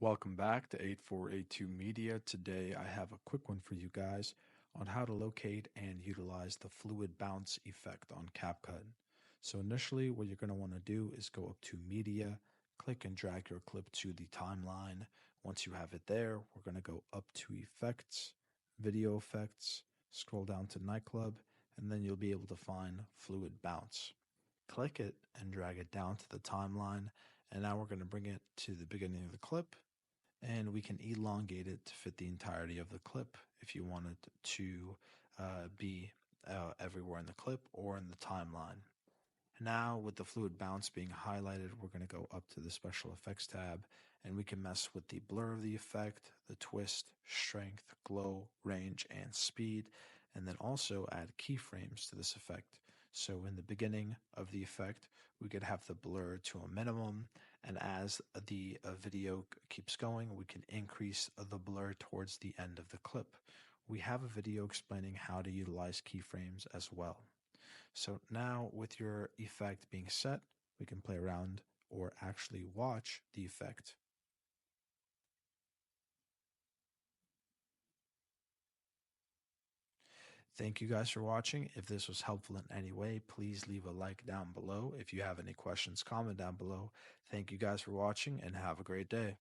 Welcome back to 8482 Media. Today I have a quick one for you guys on how to locate and utilize the fluid bounce effect on CapCut. So initially what you're going to want to do is go up to Media, click and drag your clip to the timeline. Once you have it there, we're going to go up to Effects, Video Effects, scroll down to Nightclub, and then you'll be able to find Fluid Bounce. Click it and drag it down to the timeline, and now we're going to bring it to the beginning of the clip, and we can elongate it to fit the entirety of the clip if you wanted to be everywhere in the clip or in the timeline. Now, with the fluid bounce being highlighted, we're going to go up to the special effects tab, and we can mess with the blur of the effect, the twist, strength, glow, range, and speed, and then also add keyframes to this effect. So in the beginning of the effect, we could have the blur to a minimum, and as the video keeps going, we can increase the blur towards the end of the clip. We have a video explaining how to utilize keyframes as well. So now with your effect being set, we can play around or actually watch the effect. Thank you guys for watching. If this was helpful in any way, please leave a like down below. If you have any questions, comment down below. Thank you guys for watching and have a great day.